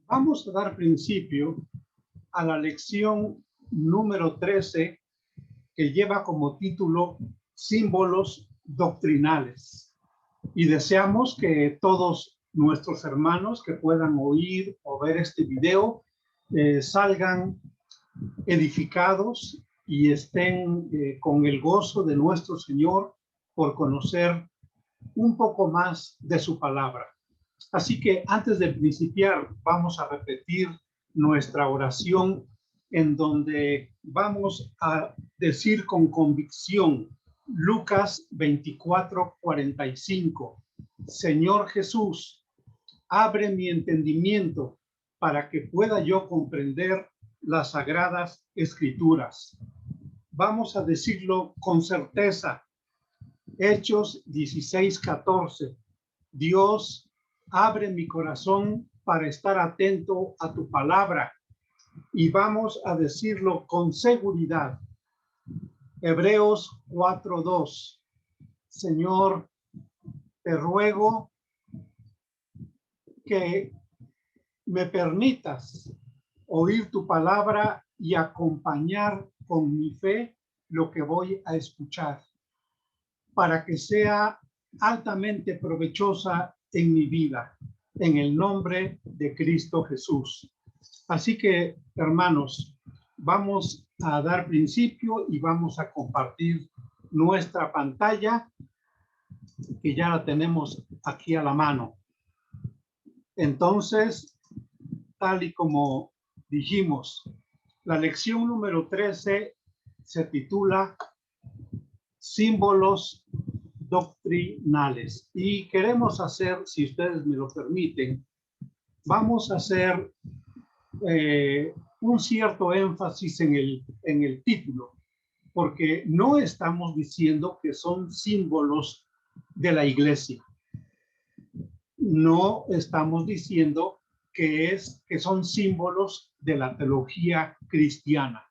Vamos a dar principio a la lección número 13 que lleva como título Símbolos doctrinales. Y deseamos que todos nuestros hermanos que puedan oír o ver este video salgan edificados y estén con el gozo de nuestro Señor por conocer un poco más de su palabra. Así que antes de principiar, vamos a repetir nuestra oración en donde vamos a decir con convicción Lucas 24:45. Señor Jesús, abre mi entendimiento para que pueda yo comprender las sagradas escrituras. Vamos a decirlo con certeza. Hechos 16:14. Dios, abre mi corazón para estar atento a tu palabra. Y vamos a decirlo con seguridad. Hebreos 4:2. Señor, te ruego que me permitas oír tu palabra y acompañar con mi fe lo que voy a escuchar, para que sea altamente provechosa en mi vida, en el nombre de Cristo Jesús. Así que, hermanos, vamos a dar principio y vamos a compartir nuestra pantalla, que ya la tenemos aquí a la mano. Entonces, tal y como dijimos, la lección número 13 se titula Símbolos doctrinales. Y queremos hacer, si ustedes me lo permiten, vamos a hacer un cierto énfasis en el título, porque no estamos diciendo que son símbolos de la iglesia. No estamos diciendo que son símbolos de la teología cristiana.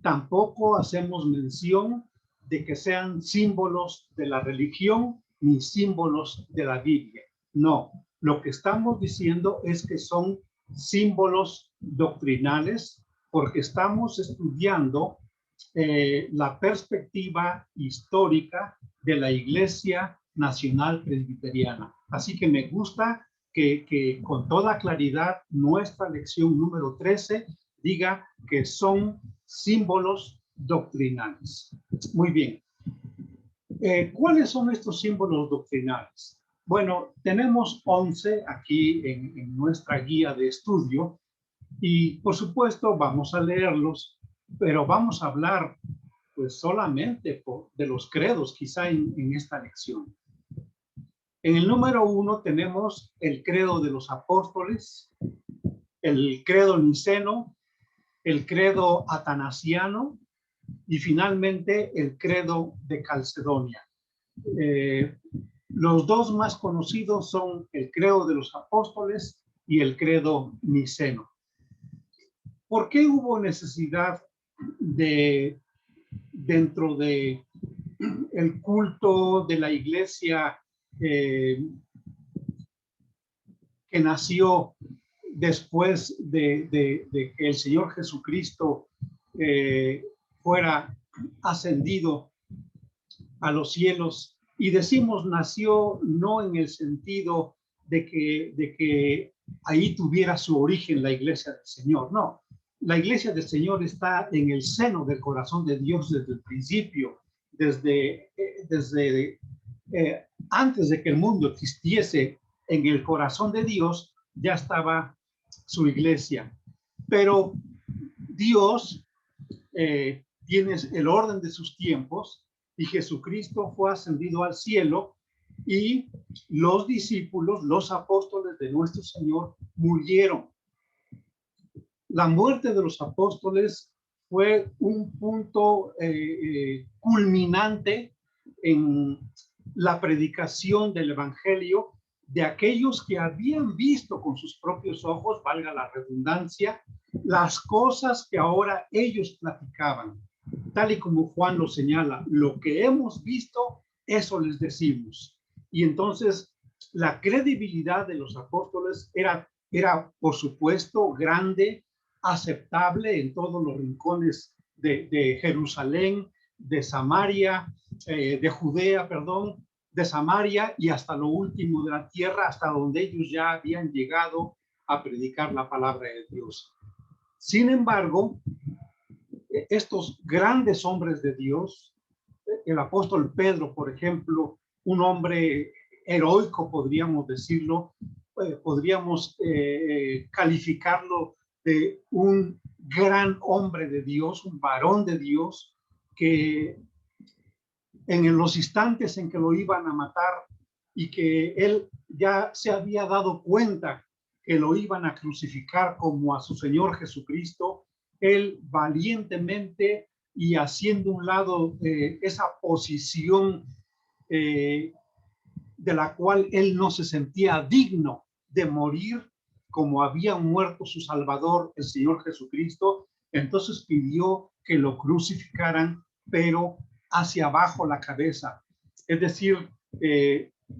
Tampoco hacemos mención de que sean símbolos de la religión ni símbolos de la Biblia. No, lo que estamos diciendo es que son símbolos doctrinales porque estamos estudiando la perspectiva histórica de la Iglesia Nacional Presbiteriana. Así que me gusta que con toda claridad nuestra lección número 13 diga que son símbolos doctrinales. Muy bien. ¿Cuáles son estos símbolos doctrinales? Bueno, tenemos 11 aquí en nuestra guía de estudio y, por supuesto, vamos a leerlos, pero vamos a hablar pues solamente de los credos quizá en esta lección. En el número 1 tenemos el credo de los apóstoles, el credo niceno, el credo atanasiano y finalmente el credo de Calcedonia. Los dos más conocidos son el credo de los apóstoles y el credo niceno. ¿Por qué hubo necesidad dentro de el culto de la iglesia que nació después de que el Señor Jesucristo fuera ascendido a los cielos? Y decimos nació no en el sentido de que ahí tuviera su origen la iglesia del Señor, no. La iglesia del Señor está en el seno del corazón de Dios desde el principio, desde antes de que el mundo existiese. En el corazón de Dios ya estaba su iglesia, pero Dios tiene el orden de sus tiempos y Jesucristo fue ascendido al cielo y los discípulos, los apóstoles de nuestro Señor murieron. La muerte de los apóstoles fue un punto culminante en la predicación del evangelio de aquellos que habían visto con sus propios ojos, valga la redundancia, las cosas que ahora ellos platicaban. Tal y como Juan lo señala, lo que hemos visto, eso les decimos. Y entonces la credibilidad de los apóstoles era era, por supuesto, grande, aceptable en todos los rincones de Jerusalén, de Samaria, de Judea, perdón, de Samaria y hasta lo último de la tierra, hasta donde ellos ya habían llegado a predicar la palabra de Dios. Sin embargo, estos grandes hombres de Dios, el apóstol Pedro, por ejemplo, un hombre heroico, podríamos decirlo, podríamos calificarlo de un gran hombre de Dios, un varón de Dios, que en los instantes en que lo iban a matar y que él ya se había dado cuenta que lo iban a crucificar como a su Señor Jesucristo, él valientemente y haciendo un lado esa posición de la cual él no se sentía digno de morir como había muerto su Salvador, el Señor Jesucristo, entonces pidió que lo crucificaran, pero hacia abajo la cabeza, es decir,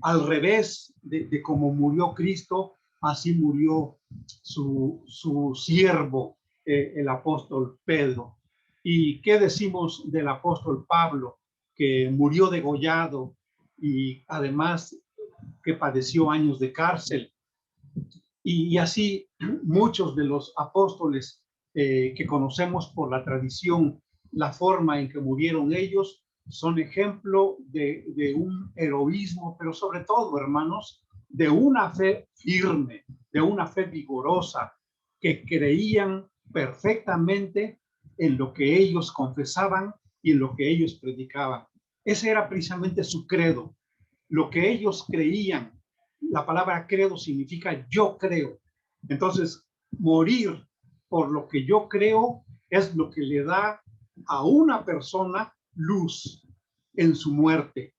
al revés de cómo murió Cristo, así murió su siervo, el apóstol Pedro. ¿Y qué decimos del apóstol Pablo, que murió degollado y además que padeció años de cárcel? Y así muchos de los apóstoles que conocemos por la tradición, la forma en que murieron ellos, son ejemplo de un heroísmo, pero sobre todo, hermanos, de una fe firme, de una fe vigorosa, que creían perfectamente en lo que ellos confesaban y en lo que ellos predicaban. Ese era precisamente su credo, lo que ellos creían. La palabra credo significa yo creo. Entonces, morir por lo que yo creo es lo que le da a una persona luz en su muerte.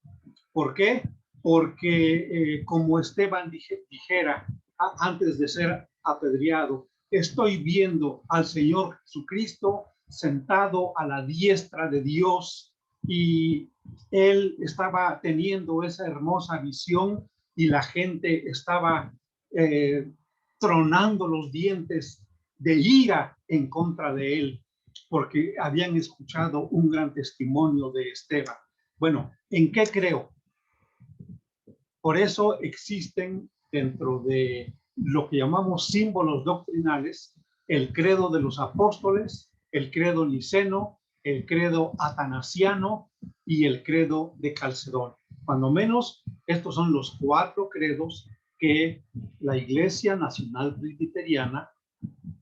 ¿Por qué? Porque como Esteban dijera antes de ser apedreado, estoy viendo al Señor Jesucristo sentado a la diestra de Dios, y él estaba teniendo esa hermosa visión y la gente estaba tronando los dientes de ira en contra de él, porque habían escuchado un gran testimonio de Esteban. Bueno, ¿en qué creo? Por eso existen dentro de lo que llamamos símbolos doctrinales el credo de los apóstoles, el credo niceno, el credo atanasiano y el credo de Calcedón. Cuando menos, estos son los 4 credos que la Iglesia Nacional Presbiteriana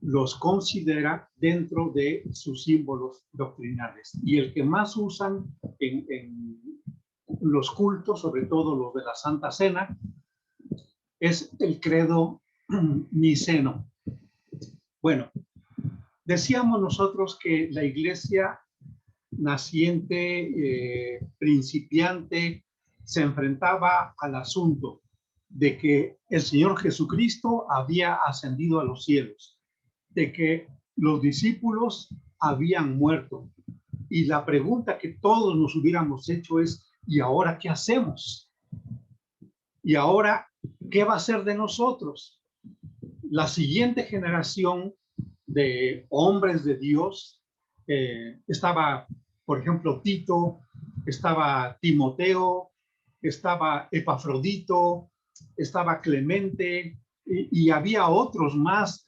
los considera dentro de sus símbolos doctrinales. Y el que más usan en los cultos, sobre todo los de la Santa Cena, es el credo niceno. Bueno, decíamos nosotros que la iglesia naciente, principiante, se enfrentaba al asunto de que el Señor Jesucristo había ascendido a los cielos, de que los discípulos habían muerto. Y la pregunta que todos nos hubiéramos hecho es, ¿y ahora qué hacemos? ¿Y ahora qué va a ser de nosotros? La siguiente generación de hombres de Dios, estaba, por ejemplo, Tito, estaba Timoteo, estaba Epafrodito, estaba Clemente, y había otros más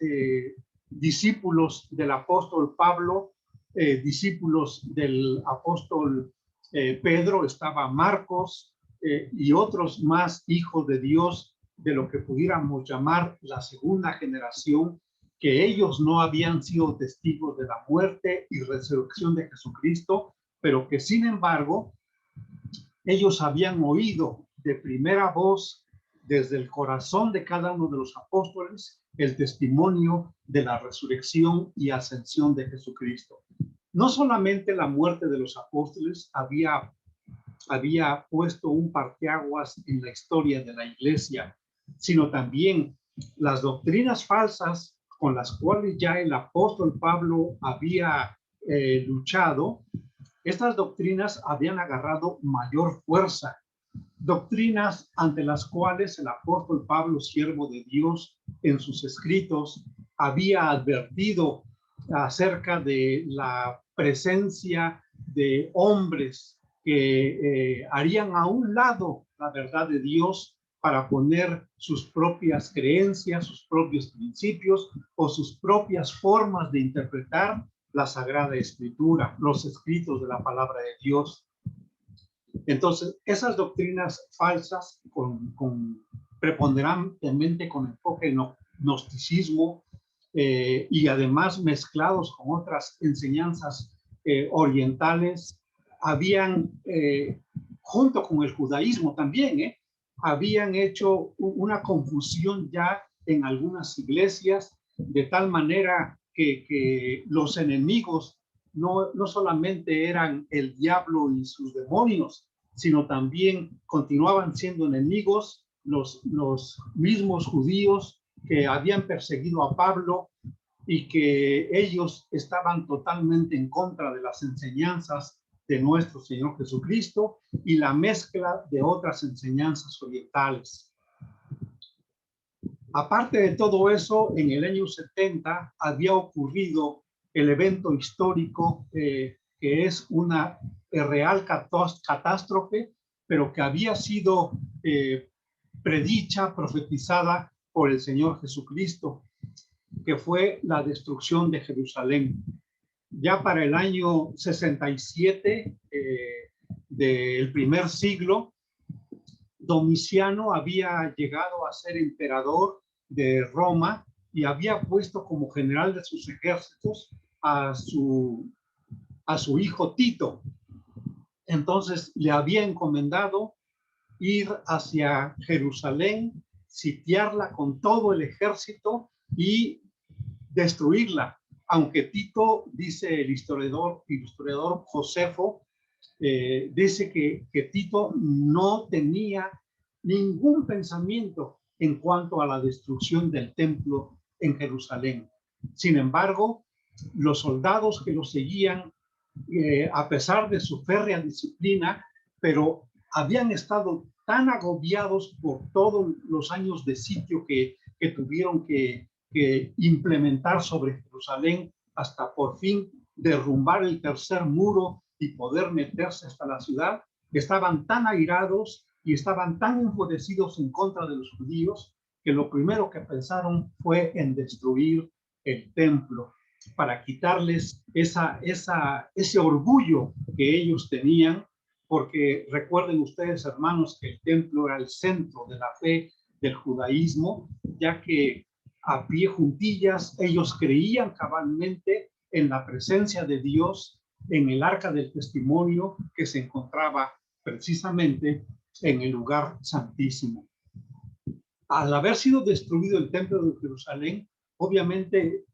discípulos del apóstol Pablo, discípulos del apóstol Pedro, estaba Marcos, y otros más hijos de Dios, de lo que pudiéramos llamar la segunda generación, que ellos no habían sido testigos de la muerte y resurrección de Jesucristo, pero que sin embargo ellos habían oído de primera voz desde el corazón de cada uno de los apóstoles el testimonio de la resurrección y ascensión de Jesucristo. No solamente la muerte de los apóstoles había puesto un parteaguas en la historia de la iglesia, sino también las doctrinas falsas con las cuales ya el apóstol Pablo había luchado. Estas doctrinas habían agarrado mayor fuerza, doctrinas ante las cuales el apóstol Pablo, siervo de Dios, en sus escritos había advertido acerca de la presencia de hombres que harían a un lado la verdad de Dios para poner sus propias creencias, sus propios principios o sus propias formas de interpretar la Sagrada Escritura, los escritos de la palabra de Dios. Entonces, esas doctrinas falsas, preponderantemente con enfoque en gnosticismo y además mezclados con otras enseñanzas orientales, habían, junto con el judaísmo también, habían hecho una confusión ya en algunas iglesias, de tal manera que los enemigos no solamente eran el diablo y sus demonios, sino también continuaban siendo enemigos los mismos judíos que habían perseguido a Pablo y que ellos estaban totalmente en contra de las enseñanzas de nuestro Señor Jesucristo y la mezcla de otras enseñanzas orientales. Aparte de todo eso, en el año 70 había ocurrido el evento histórico que es una real catástrofe, pero que había sido predicha, profetizada por el Señor Jesucristo, que fue la destrucción de Jerusalén. Ya para el año 67 del primer siglo, Domiciano había llegado a ser emperador de Roma y había puesto como general de sus ejércitos a su hijo Tito. Entonces le había encomendado ir hacia Jerusalén, sitiarla con todo el ejército y destruirla. Aunque Tito, dice el historiador Josefo, dice que Tito no tenía ningún pensamiento en cuanto a la destrucción del templo en Jerusalén. Sin embargo, los soldados que lo seguían, a pesar de su férrea disciplina, pero habían estado tan agobiados por todos los años de sitio que tuvieron que implementar sobre Jerusalén hasta por fin derrumbar el tercer muro y poder meterse hasta la ciudad, estaban tan airados y estaban tan enfurecidos en contra de los judíos que lo primero que pensaron fue en destruir el templo para quitarles ese orgullo que ellos tenían, porque recuerden ustedes, hermanos, que el templo era el centro de la fe del judaísmo, ya que a pie juntillas ellos creían cabalmente en la presencia de Dios en el arca del testimonio que se encontraba precisamente en el lugar santísimo. Al haber sido destruido el templo de Jerusalén, obviamente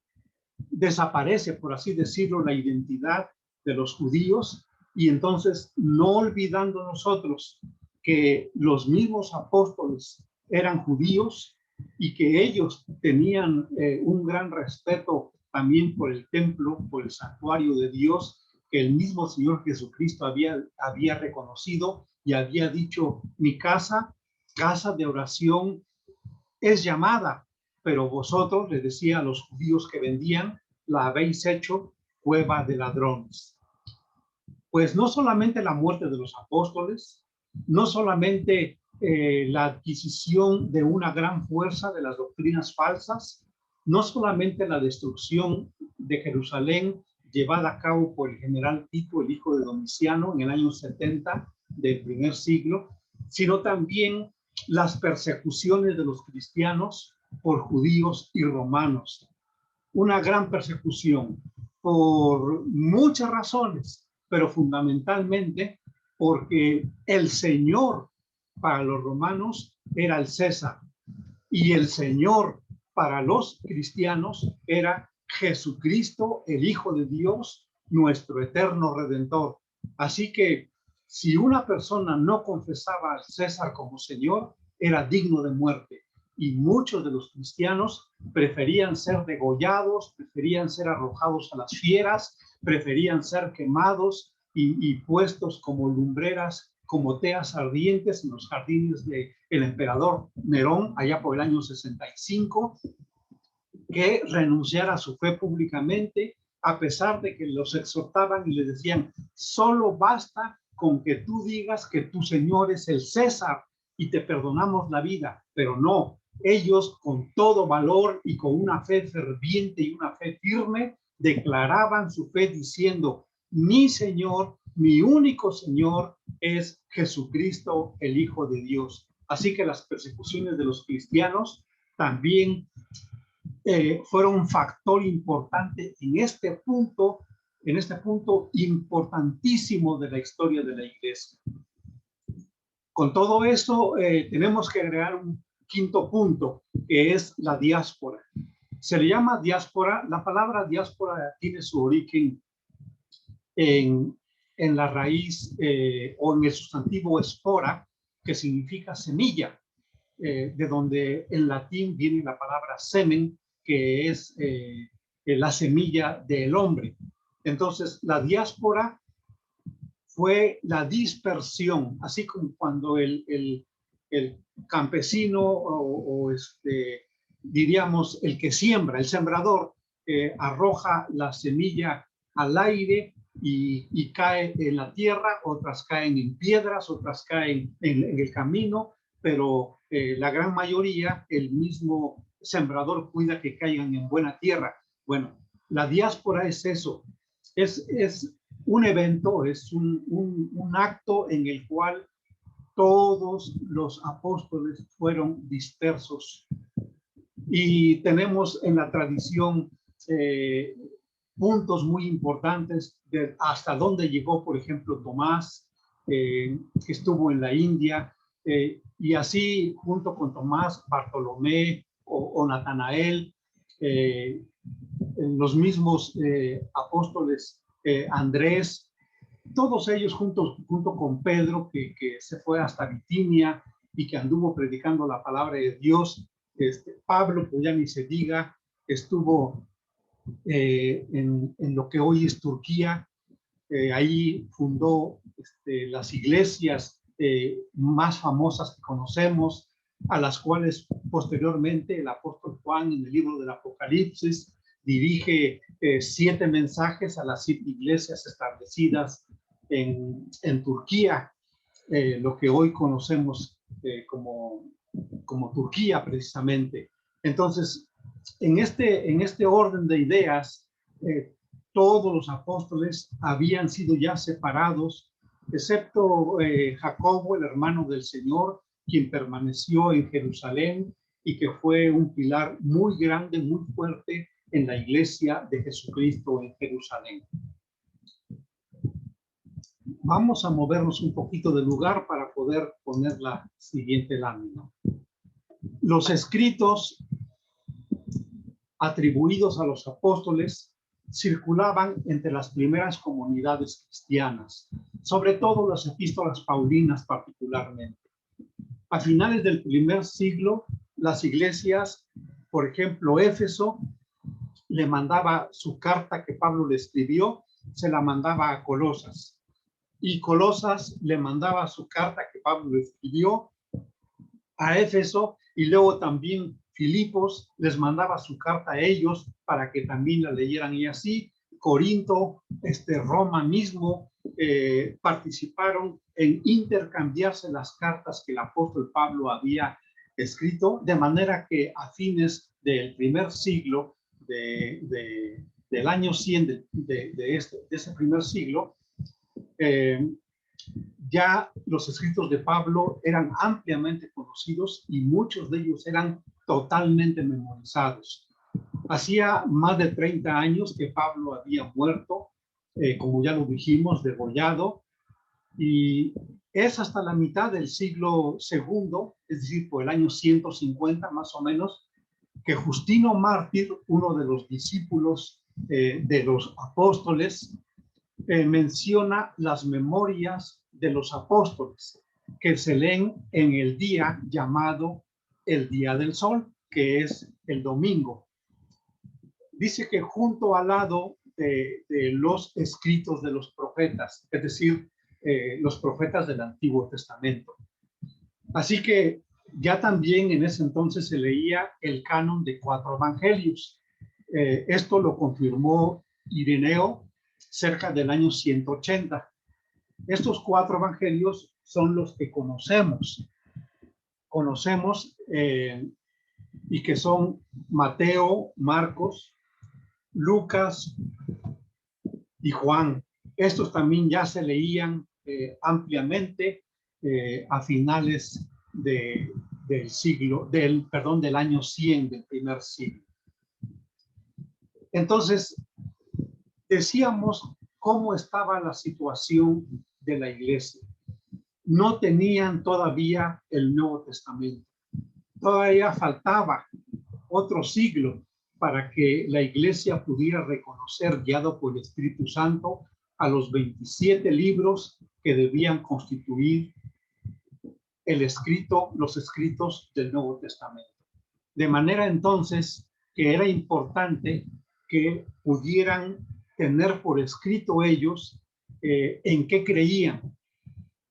desaparece, por así decirlo, la identidad de los judíos, y entonces, no olvidando nosotros que los mismos apóstoles eran judíos y que ellos tenían un gran respeto también por el templo, por el santuario de Dios, que el mismo Señor Jesucristo había reconocido y había dicho: mi casa, casa de oración es llamada, pero vosotros, les decía a los judíos que vendían, la habéis hecho cueva de ladrones. Pues no solamente la muerte de los apóstoles, no solamente la adquisición de una gran fuerza de las doctrinas falsas, no solamente la destrucción de Jerusalén llevada a cabo por el general Tito, el hijo de Domiciano, en el año 70 del primer siglo, sino también las persecuciones de los cristianos por judíos y romanos. Una gran persecución por muchas razones, pero fundamentalmente porque el Señor para los romanos era el César y el Señor para los cristianos era Jesucristo, el Hijo de Dios, nuestro eterno Redentor. Así que si una persona no confesaba al César como Señor, era digno de muerte. Y muchos de los cristianos preferían ser degollados, preferían ser arrojados a las fieras, preferían ser quemados y puestos como lumbreras como teas ardientes en los jardines del emperador Nerón, allá por el año 65, que renunciara a su fe públicamente, a pesar de que los exhortaban y les decían, solo basta con que tú digas que tu Señor es el César y te perdonamos la vida. Pero no, ellos con todo valor y con una fe ferviente y una fe firme, declaraban su fe diciendo, mi Señor, mi único Señor es Jesucristo, el Hijo de Dios. Así que las persecuciones de los cristianos también fueron un factor importante en este punto importantísimo de la historia de la iglesia. Con todo eso, tenemos que agregar un quinto punto, que es la diáspora. Se le llama diáspora, la palabra diáspora tiene su origen en la raíz o en el sustantivo espora, que significa semilla, de donde en latín viene la palabra semen, que es la semilla del hombre. Entonces, la diáspora fue la dispersión, así como cuando el campesino diríamos, el que siembra, el sembrador, arroja la semilla al aire y cae en la tierra, otras caen en piedras, otras caen en el camino, pero la gran mayoría, el mismo sembrador cuida que caigan en buena tierra. Bueno, la diáspora es eso, es un evento, es un acto en el cual todos los apóstoles fueron dispersos. Y tenemos en la tradición puntos muy importantes de hasta dónde llegó, por ejemplo, Tomás, que estuvo en la India, y así junto con Tomás, Bartolomé o Natanael, los mismos apóstoles, Andrés, todos ellos junto con Pedro, que se fue hasta Bitinia y que anduvo predicando la palabra de Dios. Pablo, pues ya ni se diga, estuvo en lo que hoy es Turquía. Ahí fundó las iglesias más famosas que conocemos, a las cuales posteriormente el apóstol Juan en el libro del Apocalipsis dirige 7 mensajes a las 7 iglesias establecidas en Turquía, lo que hoy conocemos como Turquía precisamente. Entonces, en este orden de ideas, todos los apóstoles habían sido ya separados, excepto Jacobo, el hermano del Señor, quien permaneció en Jerusalén y que fue un pilar muy grande, muy fuerte en la iglesia de Jesucristo en Jerusalén. Vamos a movernos un poquito de lugar para poder poner la siguiente lámina. Los escritos atribuidos a los apóstoles circulaban entre las primeras comunidades cristianas, sobre todo las epístolas paulinas particularmente. A finales del primer siglo, las iglesias, por ejemplo, Éfeso, le mandaba su carta que Pablo le escribió, se la mandaba a Colosas. Y Colosas le mandaba su carta que Pablo le escribió a Éfeso, y luego también Filipos les mandaba su carta a ellos para que también la leyeran, y así Corinto, Roma mismo, participaron en intercambiarse las cartas que el apóstol Pablo había escrito, de manera que a fines del primer siglo, del año 100 de ese primer siglo, ya los escritos de Pablo eran ampliamente conocidos y muchos de ellos eran totalmente memorizados. Hacía más de 30 años que Pablo había muerto, como ya lo dijimos, degollado, y es hasta la mitad del siglo segundo, es decir, por el año 150 más o menos, que Justino Mártir, uno de los discípulos de los apóstoles, menciona las memorias de los apóstoles que se leen en el día llamado el Día del Sol, que es el domingo. Dice que junto al lado de los escritos de los profetas, es decir, los profetas del Antiguo Testamento. Así que ya también en ese entonces se leía el canon de 4 evangelios. Esto lo confirmó Ireneo cerca del año 180. Estos 4 evangelios son los que conocemos y que son Mateo, Marcos, Lucas y Juan. Estos también ya se leían ampliamente a finales del año 100 del primer siglo. Entonces, decíamos cómo estaba la situación de la iglesia. No tenían todavía el Nuevo Testamento. Todavía faltaba otro siglo para que la iglesia pudiera reconocer, guiado por el Espíritu Santo, a los 27 libros que debían constituir los escritos del Nuevo Testamento. De manera entonces que era importante que pudieran tener por escrito ellos en qué creían,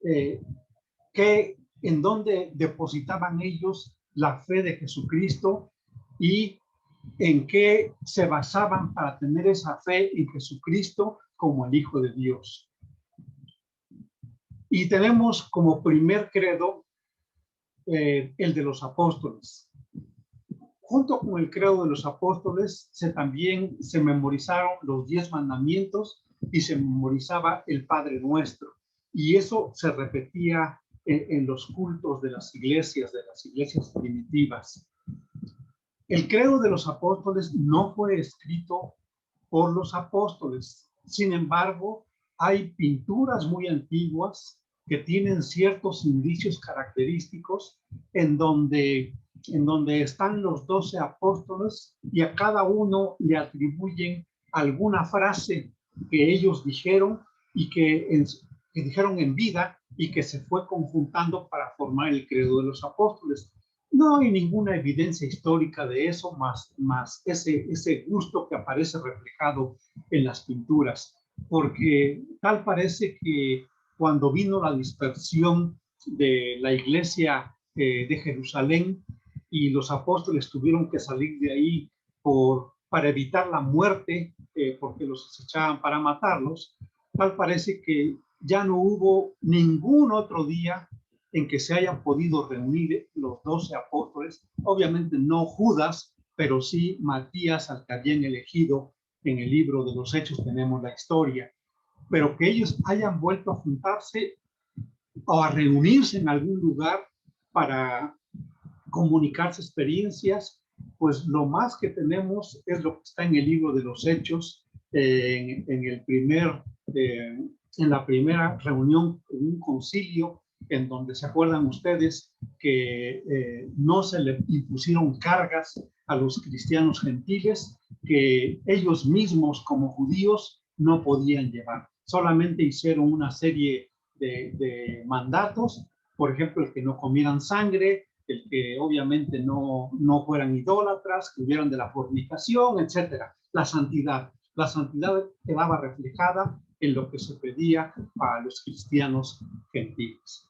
en dónde depositaban ellos la fe de Jesucristo y en qué se basaban para tener esa fe en Jesucristo como el Hijo de Dios. Y tenemos como primer credo el de los apóstoles. Junto con el credo de los apóstoles también se memorizaron los 10 mandamientos y se memorizaba el Padre Nuestro. Y eso se repetía en los cultos de las iglesias primitivas. El credo de los apóstoles no fue escrito por los apóstoles. Sin embargo, hay pinturas muy antiguas que tienen ciertos indicios característicos en donde están los 12 apóstoles y a cada uno le atribuyen alguna frase que ellos dijeron y que dijeron en vida y que se fue conjuntando para formar el credo de los apóstoles. No hay ninguna evidencia histórica de eso, más ese gusto que aparece reflejado en las pinturas, porque tal parece que cuando vino la dispersión de la iglesia de Jerusalén y los apóstoles tuvieron que salir de ahí para evitar la muerte, porque los acechaban para matarlos, tal parece que ya no hubo ningún otro día en que se hayan podido reunir los 12 apóstoles, obviamente no Judas, pero sí Matías, al que habían elegido. En el libro de los Hechos tenemos la historia, pero que ellos hayan vuelto a juntarse o a reunirse en algún lugar para comunicarse experiencias, pues lo más que tenemos es lo que está en el libro de los Hechos, en la primera reunión, en un concilio, en donde se acuerdan ustedes que no se le impusieron cargas a los cristianos gentiles que ellos mismos como judíos no podían llevar. Solamente hicieron una serie de mandatos, por ejemplo, el que no comieran sangre, el que obviamente no fueran idólatras, que hubieran de la fornicación, etcétera. La santidad quedaba reflejada en lo que se pedía para los cristianos gentiles.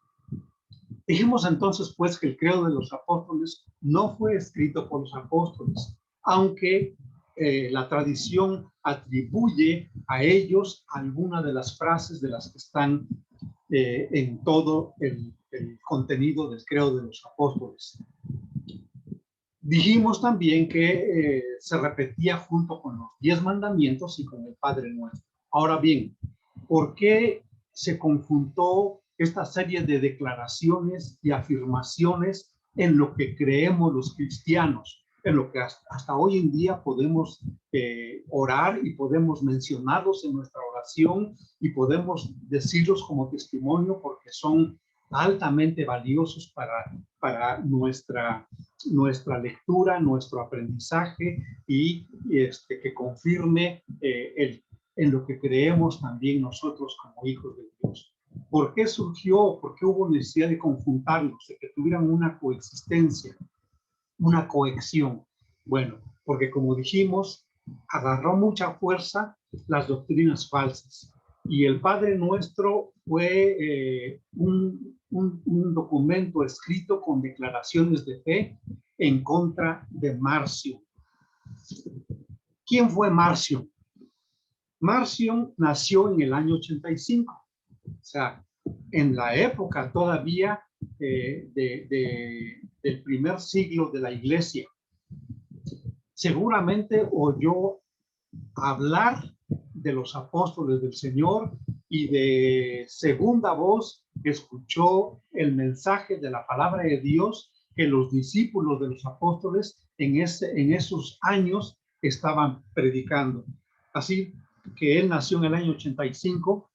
Dijimos entonces pues que el credo de los apóstoles no fue escrito por los apóstoles, aunque la tradición atribuye a ellos algunas de las frases de las que están en todo el contenido del credo de los apóstoles. Dijimos también que se repetía junto con los 10 mandamientos y con el Padre Nuestro. Ahora bien, ¿por qué se conjuntó esta serie de declaraciones y afirmaciones en lo que creemos los cristianos, en lo que hasta hoy en día podemos orar y podemos mencionarlos en nuestra oración y podemos decirlos como testimonio porque son altamente valiosos para nuestra lectura, nuestro aprendizaje y que confirme en lo que creemos también nosotros como hijos de Dios? ¿Por qué surgió? ¿Por qué hubo necesidad de conjuntarlos, de que tuvieran una coexistencia, una cohesión? Bueno, porque como dijimos, agarró mucha fuerza las doctrinas falsas. Y el Padre Nuestro fue un documento escrito con declaraciones de fe en contra de Marción. ¿Quién fue Marción? Marción nació en el año 85, o sea, en la época todavía del primer siglo de la iglesia. Seguramente oyó hablar de los apóstoles del Señor y de segunda voz escuchó el mensaje de la palabra de Dios que los discípulos de los apóstoles en esos años estaban predicando. Así que él nació en el año 85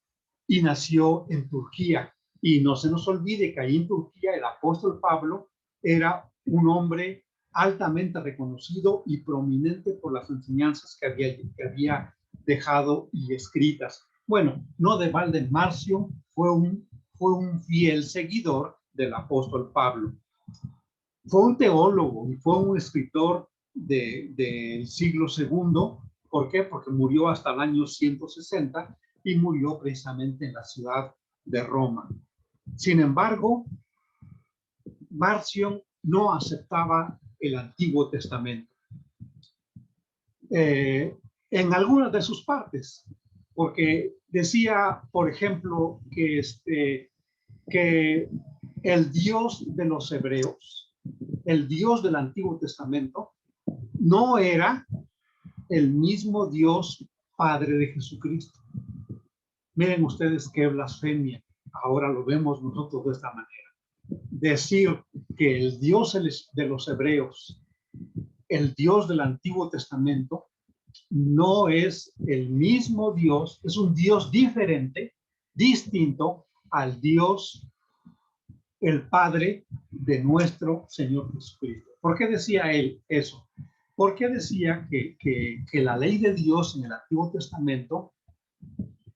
y nació en Turquía. Y no se nos olvide que ahí en Turquía el apóstol Pablo era un hombre altamente reconocido y prominente por las enseñanzas que había dejado y escritas. Bueno, no de balde Marción fue un fiel seguidor del apóstol Pablo. Fue un teólogo y fue un escritor del siglo II. ¿Por qué? Porque murió hasta el año 160 y murió precisamente en la ciudad de Roma. Sin embargo, Marción no aceptaba el Antiguo Testamento en algunas de sus partes, porque decía, por ejemplo, que el Dios de los hebreos, el Dios del Antiguo Testamento, no era el mismo Dios Padre de Jesucristo. Miren ustedes qué blasfemia. Ahora lo vemos nosotros de esta manera. Decir que el Dios de los hebreos, el Dios del Antiguo Testamento, no es el mismo Dios, es un Dios diferente, distinto al Dios, el Padre de nuestro Señor Jesucristo. ¿Por qué decía él eso? Porque decía que la ley de Dios en el Antiguo Testamento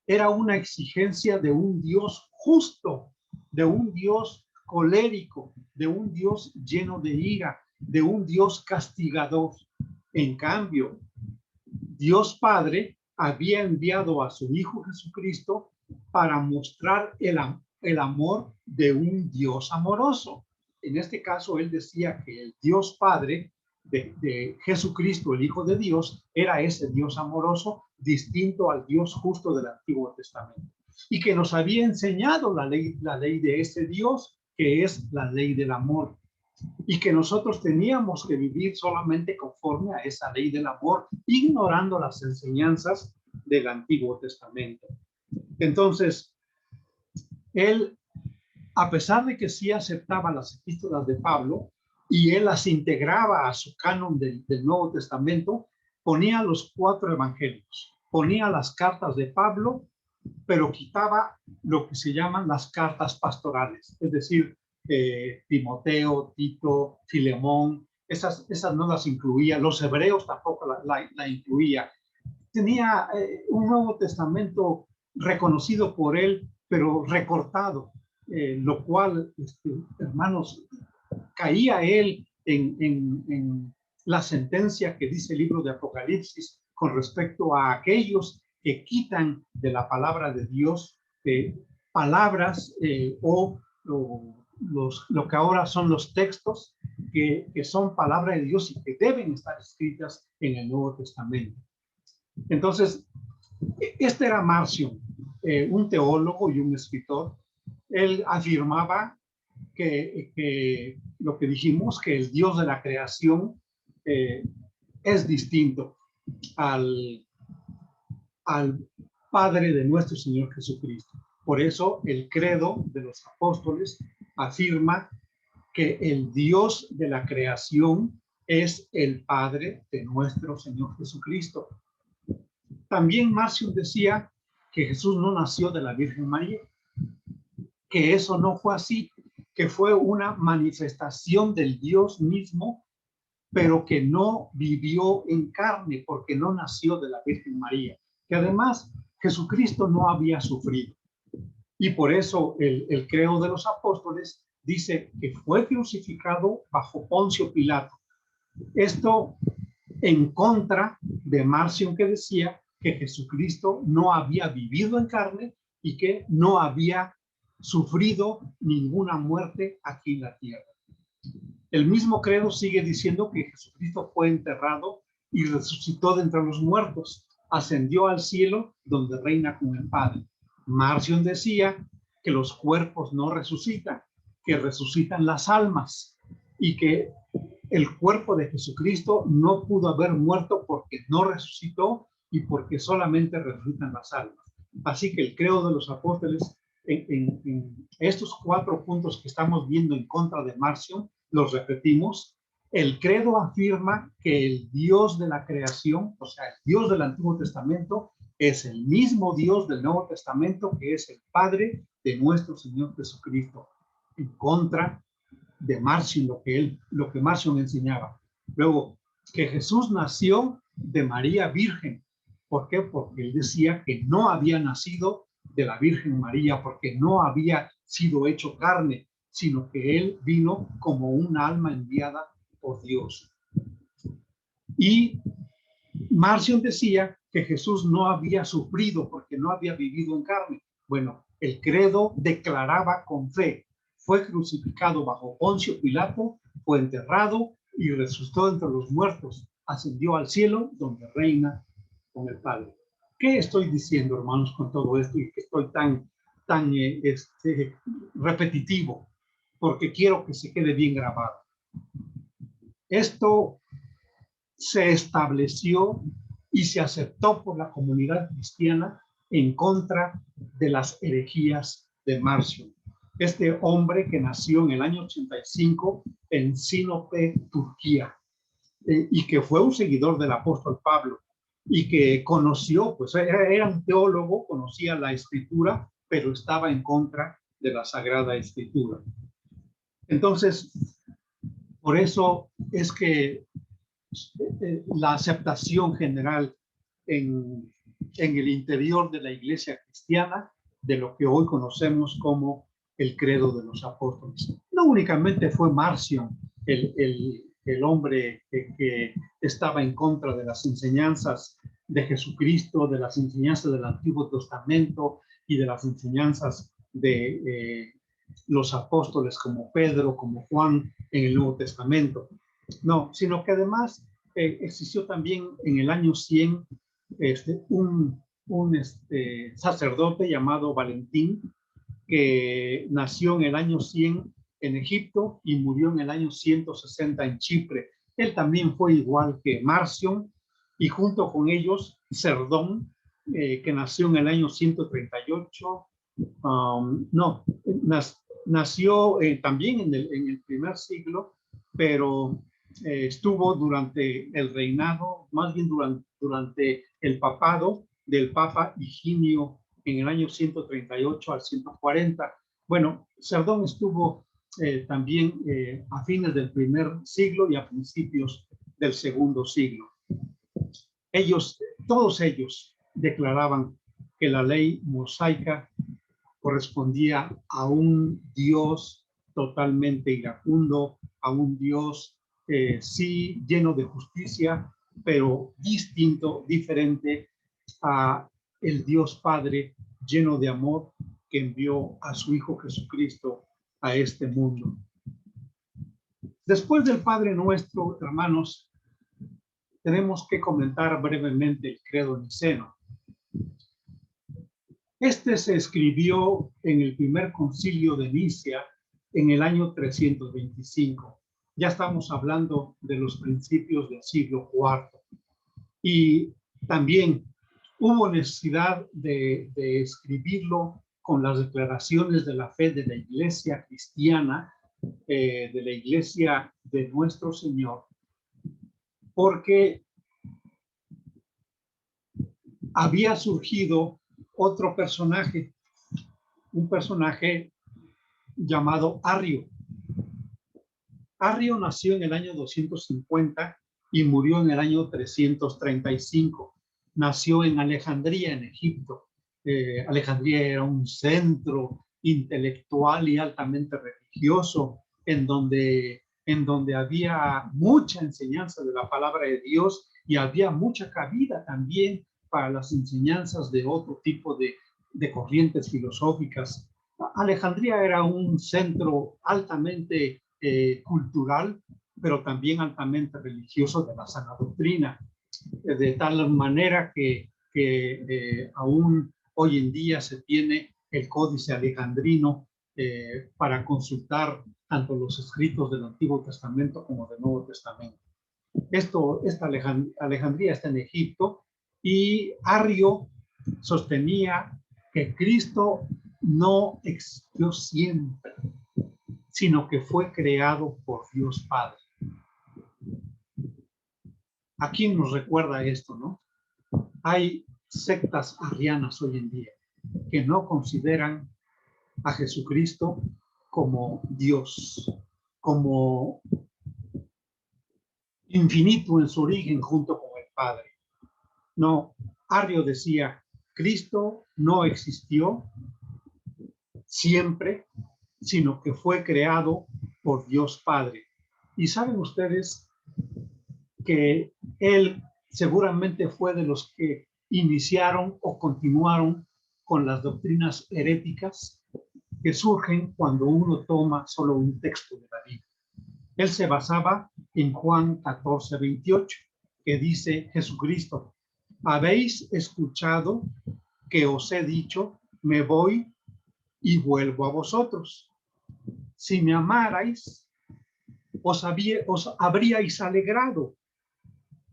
era una exigencia de un Dios justo, de un Dios colérico, de un Dios lleno de ira, de un Dios castigador. En cambio, Dios Padre había enviado a su Hijo Jesucristo para mostrar el amor de un Dios amoroso. En este caso, él decía que el Dios Padre de Jesucristo, el Hijo de Dios, era ese Dios amoroso, distinto al Dios justo del Antiguo Testamento. Y que nos había enseñado la ley de ese Dios, que es la ley del amor. Y que nosotros teníamos que vivir solamente conforme a esa ley del amor, ignorando las enseñanzas del Antiguo Testamento. Entonces, él, a pesar de que sí aceptaba las epístolas de Pablo y él las integraba a su canon del Nuevo Testamento, ponía los 4 evangelios, ponía las cartas de Pablo, pero quitaba lo que se llaman las cartas pastorales, es decir, Timoteo, Tito, Filemón, esas no las incluía, los hebreos tampoco la incluía. Tenía un Nuevo Testamento reconocido por él, pero recortado, lo cual, hermanos, caía él en la sentencia que dice el libro de Apocalipsis con respecto a aquellos que quitan de la palabra de Dios palabras lo que ahora son los textos que son palabra de Dios y que deben estar escritas en el Nuevo Testamento. Entonces, este era Marción, un teólogo y un escritor. Él afirmaba que lo que dijimos, que el Dios de la creación es distinto al Padre de nuestro Señor Jesucristo. Por eso el credo de los apóstoles afirma que el Dios de la creación es el Padre de nuestro Señor Jesucristo. También Marción decía que Jesús no nació de la Virgen María, que eso no fue así, que fue una manifestación del Dios mismo, pero que no vivió en carne porque no nació de la Virgen María, que además Jesucristo no había sufrido. Y por eso el credo de los apóstoles dice que fue crucificado bajo Poncio Pilato. Esto en contra de Marción, que decía que Jesucristo no había vivido en carne y que no había sufrido ninguna muerte aquí en la tierra. El mismo credo sigue diciendo que Jesucristo fue enterrado y resucitó de entre los muertos, ascendió al cielo donde reina con el Padre. Marción decía que los cuerpos no resucitan, que resucitan las almas y que el cuerpo de Jesucristo no pudo haber muerto porque no resucitó y porque solamente resucitan las almas. Así que el credo de los apóstoles en estos 4 puntos que estamos viendo en contra de Marción, los repetimos. El credo afirma que el Dios de la creación, o sea, el Dios del Antiguo Testamento, es el mismo Dios del Nuevo Testamento, que es el Padre de nuestro Señor Jesucristo, en contra de Marción, lo que Marción enseñaba. Luego, que Jesús nació de María Virgen. ¿Por qué? Porque él decía que no había nacido de la Virgen María, porque no había sido hecho carne, sino que él vino como un alma enviada por Dios. Y Marción decía que Jesús no había sufrido porque no había vivido en carne. Bueno, el credo declaraba con fe: fue crucificado bajo Poncio Pilato, fue enterrado y resucitó entre los muertos, ascendió al cielo donde reina con el Padre. ¿Qué estoy diciendo, hermanos, con todo esto y que estoy tan repetitivo? Porque quiero que se quede bien grabado. Esto se estableció y se aceptó por la comunidad cristiana en contra de las herejías de Marción. Este hombre que nació en el año 85 en Sinope, Turquía, y que fue un seguidor del apóstol Pablo y que conoció, pues era un teólogo, conocía la escritura, pero estaba en contra de la Sagrada Escritura. Entonces, por eso es que la aceptación general en el interior de la iglesia cristiana de lo que hoy conocemos como el credo de los apóstoles. No únicamente fue Marción el hombre que estaba en contra de las enseñanzas de Jesucristo, de las enseñanzas del Antiguo Testamento y de las enseñanzas de los apóstoles como Pedro, como Juan en el Nuevo Testamento. No, sino que además existió también en el año 100 un sacerdote llamado Valentín, que nació en el año 100 en Egipto y murió en el año 160 en Chipre. Él también fue igual que Marción, y junto con ellos Cerdón, que nació en el año 138, nació también en el primer siglo, pero estuvo durante el reinado, más bien durante el papado del Papa Higinio en el año 138 al 140. Bueno, Cerdón estuvo también a fines del primer siglo y a principios del segundo siglo. Todos ellos declaraban que la ley mosaica correspondía a un Dios totalmente iracundo, a un Dios sí lleno de justicia, pero distinto, diferente a el Dios Padre lleno de amor que envió a su Hijo Jesucristo a este mundo. Después del Padre Nuestro, hermanos, tenemos que comentar brevemente el credo niceno. Este se escribió en el primer concilio de Nicea en el año 325. Ya estamos hablando de los principios del siglo IV. Y también hubo necesidad de escribirlo con las declaraciones de la fe de la iglesia cristiana, de la iglesia de nuestro Señor, porque había surgido otro personaje, un personaje llamado Arrio. Arrio nació en el año 250 y murió en el año 335. Nació en Alejandría, en Egipto. Alejandría era un centro intelectual y altamente religioso en donde había mucha enseñanza de la palabra de Dios y había mucha cabida también para las enseñanzas de otro tipo de corrientes filosóficas. Alejandría era un centro altamente cultural, pero también altamente religioso de la sana doctrina, de tal manera que aún hoy en día se tiene el Códice Alejandrino para consultar tanto los escritos del Antiguo Testamento como del Nuevo Testamento. Esta Alejandría está en Egipto, y Arrio sostenía que Cristo no existió siempre, sino que fue creado por Dios Padre. ¿A quién nos recuerda esto, no? Hay sectas arrianas hoy en día que no consideran a Jesucristo como Dios, como infinito en su origen junto con el Padre. No, Arrio decía, Cristo no existió siempre, sino que fue creado por Dios Padre. Y saben ustedes que él seguramente fue de los que iniciaron o continuaron con las doctrinas heréticas que surgen cuando uno toma solo un texto de la Biblia. Él se basaba en Juan 14:28, que dice Jesucristo, habéis escuchado que os he dicho, me voy y vuelvo a vosotros. Si me amarais, os habríais alegrado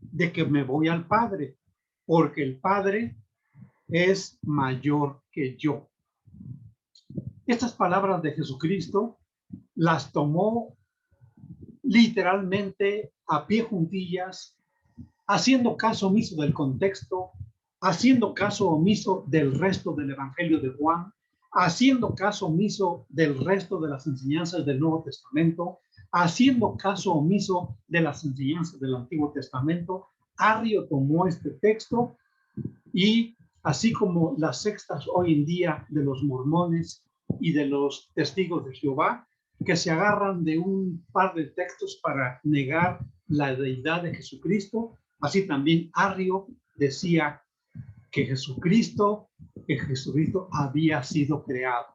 de que me voy al Padre, porque el Padre es mayor que yo. Estas palabras de Jesucristo las tomó literalmente a pie juntillas, haciendo caso omiso del contexto, haciendo caso omiso del resto del Evangelio de Juan, haciendo caso omiso del resto de las enseñanzas del Nuevo Testamento, haciendo caso omiso de las enseñanzas del Antiguo Testamento. Arrio tomó este texto y, así como las sectas hoy en día de los mormones y de los testigos de Jehová, que se agarran de un par de textos para negar la deidad de Jesucristo, así también Arrio decía que Jesucristo había sido creado.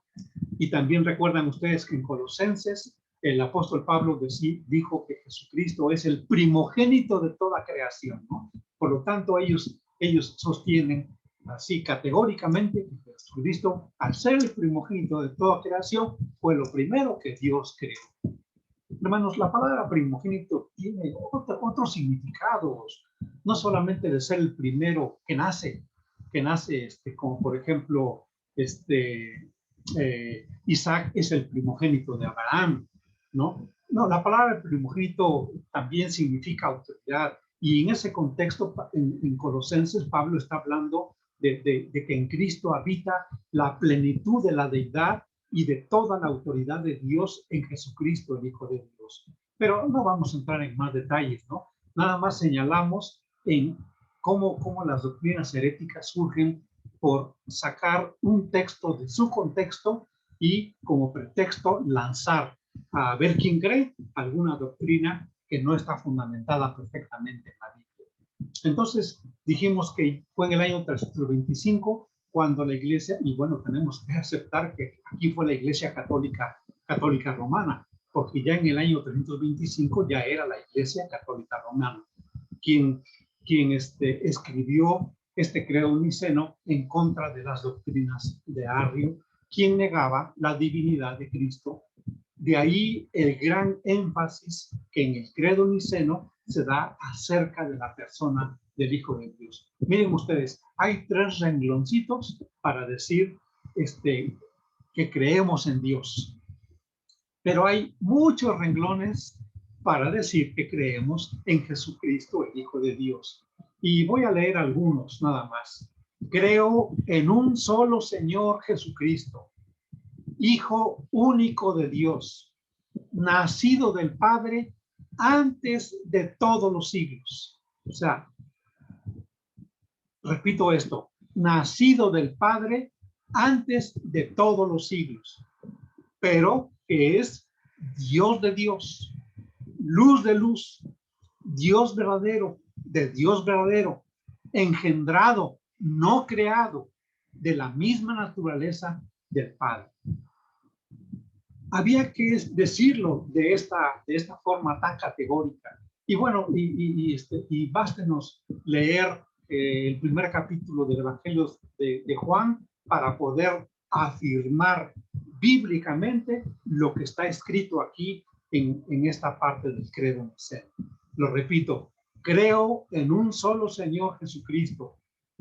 Y también recuerdan ustedes que en Colosenses el apóstol Pablo dijo que Jesucristo es el primogénito de toda creación, ¿no? Por lo tanto, ellos sostienen así categóricamente que Jesucristo, al ser el primogénito de toda creación, fue lo primero que Dios creó. Hermanos, la palabra primogénito tiene otros significados, no solamente de ser el primero que nace, como por ejemplo, Isaac es el primogénito de Abraham, ¿no? No, la palabra primogénito también significa autoridad, y en ese contexto, en Colosenses, Pablo está hablando de que en Cristo habita la plenitud de la deidad y de toda la autoridad de Dios en Jesucristo, el Hijo de Dios. Pero no vamos a entrar en más detalles, ¿no? Nada más señalamos en cómo las doctrinas heréticas surgen por sacar un texto de su contexto y como pretexto lanzar a ver quién cree alguna doctrina que no está fundamentada perfectamente en la Biblia. Entonces dijimos que fue en el año 325 cuando la iglesia, y bueno, tenemos que aceptar que aquí fue la iglesia católica romana, porque ya en el año 325 ya era la iglesia católica romana quien escribió este credo niceno en contra de las doctrinas de Arrio, quien negaba la divinidad de Cristo. De ahí el gran énfasis que en el credo niceno se da acerca de la persona del Hijo de Dios. Miren ustedes, hay 3 rengloncitos para decir que creemos en Dios, pero hay muchos renglones para decir que creemos en Jesucristo, el Hijo de Dios. Y voy a leer algunos nada más. Creo en un solo Señor Jesucristo, Hijo único de Dios, nacido del Padre antes de todos los siglos. O sea, repito esto, nacido del Padre antes de todos los siglos, pero que es Dios de Dios, luz de luz, Dios verdadero, de Dios verdadero, engendrado no creado, de la misma naturaleza del Padre. Había que decirlo de esta forma tan categórica. Y bueno, y bástenos leer el primer capítulo del Evangelio de Juan para poder afirmar bíblicamente lo que está escrito aquí en esta parte del credo niceno. Lo repito, creo en un solo Señor Jesucristo,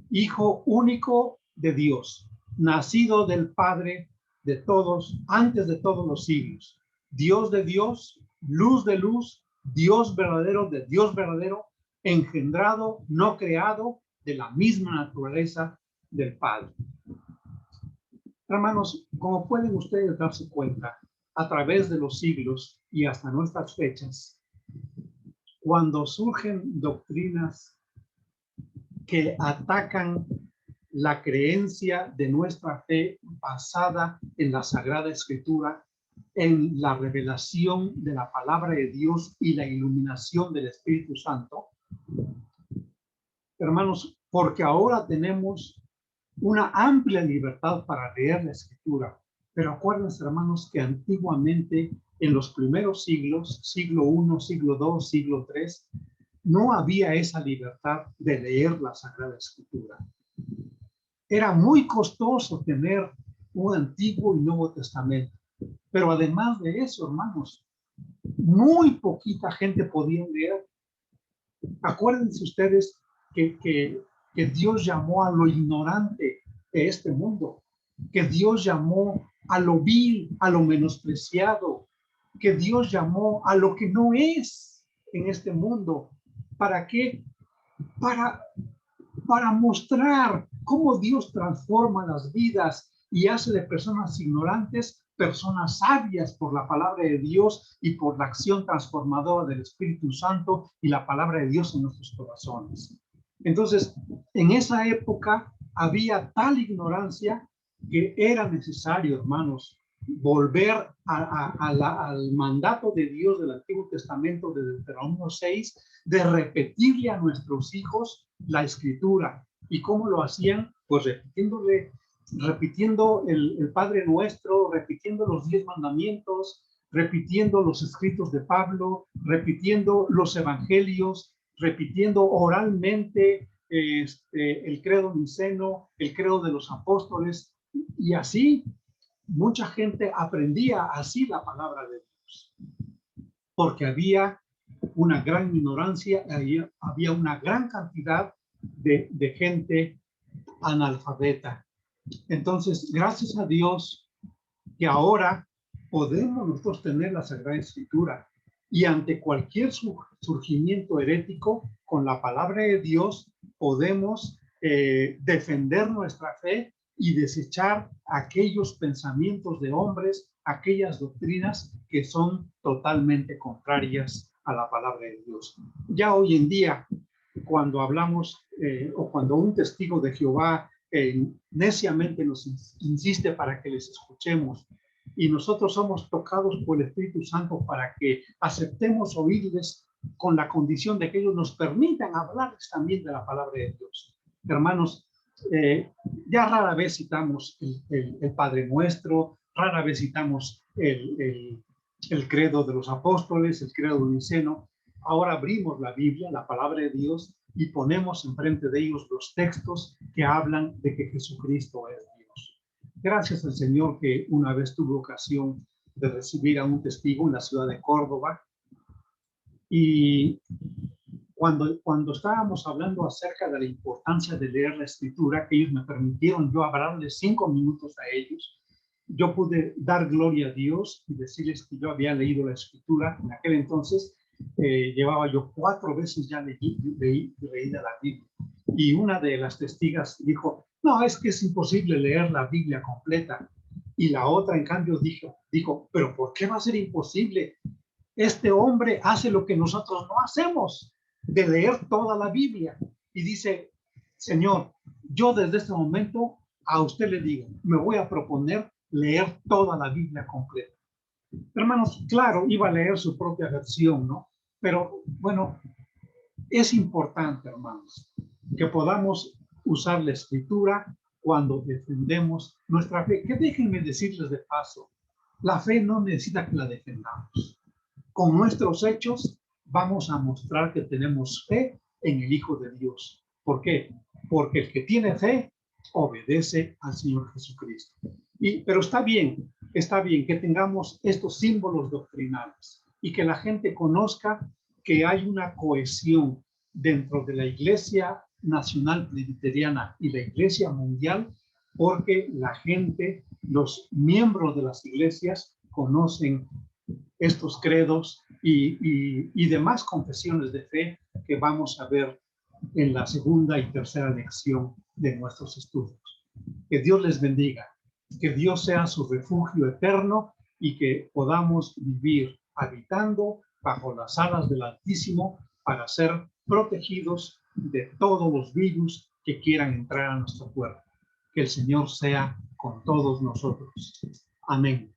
Hijo único de Dios, nacido del Padre de todos, antes de todos los siglos, Dios de Dios, luz de luz, Dios verdadero de Dios verdadero, engendrado, no creado, de la misma naturaleza del Padre. Hermanos, como pueden ustedes darse cuenta, a través de los siglos y hasta nuestras fechas, cuando surgen doctrinas que atacan la creencia de nuestra fe basada en la Sagrada Escritura, en la revelación de la palabra de Dios y la iluminación del Espíritu Santo, hermanos, porque ahora tenemos una amplia libertad para leer la Escritura, pero acuérdense, hermanos, que antiguamente, en los primeros siglos, siglo I, siglo II, siglo III, no había esa libertad de leer la Sagrada Escritura. Era muy costoso tener un Antiguo y Nuevo Testamento, pero además de eso, hermanos, muy poquita gente podía leer. Acuérdense ustedes que Dios llamó a lo ignorante de este mundo, que Dios llamó a lo vil, a lo menospreciado, que Dios llamó a lo que no es en este mundo. ¿Para qué? Para mostrar cómo Dios transforma las vidas y hace de personas ignorantes personas sabias por la palabra de Dios y por la acción transformadora del Espíritu Santo y la palabra de Dios en nuestros corazones. Entonces, en esa época había tal ignorancia que era necesario, hermanos, volver al mandato de Dios del Antiguo Testamento de Deuteronomio 6, de repetirle a nuestros hijos la Escritura. ¿Y cómo lo hacían? Pues repitiendo el Padre Nuestro, repitiendo los 10 mandamientos, repitiendo los escritos de Pablo, repitiendo los evangelios, repitiendo oralmente el credo niceno, el credo de los apóstoles, y así mucha gente aprendía así la palabra de Dios, porque había una gran ignorancia, había una gran cantidad de gente analfabeta. Entonces, gracias a Dios que ahora podemos nosotros tener la Sagrada Escritura y ante cualquier surgimiento herético, con la palabra de Dios podemos defender nuestra fe y desechar aquellos pensamientos de hombres, aquellas doctrinas que son totalmente contrarias a la palabra de Dios. Ya hoy en día, cuando hablamos o cuando un testigo de Jehová neciamente nos insiste para que les escuchemos y nosotros somos tocados por el Espíritu Santo para que aceptemos oírles con la condición de que ellos nos permitan hablarles también de la palabra de Dios. Hermanos, ya rara vez citamos el Padre Nuestro, rara vez citamos el credo de los apóstoles, el credo niceno. Ahora abrimos la Biblia, la palabra de Dios, y ponemos enfrente de ellos los textos que hablan de que Jesucristo es Dios. Gracias al Señor que una vez tuve ocasión de recibir a un testigo en la ciudad de Córdoba, y cuando estábamos hablando acerca de la importancia de leer la Escritura, que ellos me permitieron yo hablarles 5 minutos a ellos, yo pude dar gloria a Dios y decirles que yo había leído la Escritura. En aquel entonces llevaba yo 4 veces ya leída la Biblia. Y una de las testigas dijo, no, es que es imposible leer la Biblia completa. Y la otra, en cambio, dijo, pero ¿por qué va a ser imposible? Este hombre hace lo que nosotros no hacemos, de leer toda la Biblia. Y dice, Señor, yo desde este momento a usted le digo, me voy a proponer leer toda la Biblia completa. Hermanos, claro, iba a leer su propia versión, ¿no? Pero bueno, es importante, hermanos, que podamos usar la escritura cuando defendemos nuestra fe. Que déjenme decirles de paso, la fe no necesita que la defendamos. Con nuestros hechos vamos a mostrar que tenemos fe en el Hijo de Dios. ¿Por qué? Porque el que tiene fe obedece al Señor Jesucristo. Pero está bien que tengamos estos símbolos doctrinales y que la gente conozca que hay una cohesión dentro de la Iglesia Nacional Presbiteriana y la Iglesia Mundial, porque la gente, los miembros de las iglesias, conocen estos credos y demás confesiones de fe que vamos a ver en la segunda y tercera lección de nuestros estudios. Que Dios les bendiga, que Dios sea su refugio eterno y que podamos vivir habitando bajo las alas del Altísimo para ser protegidos de todos los virus que quieran entrar a nuestro cuerpo. Que el Señor sea con todos nosotros. Amén.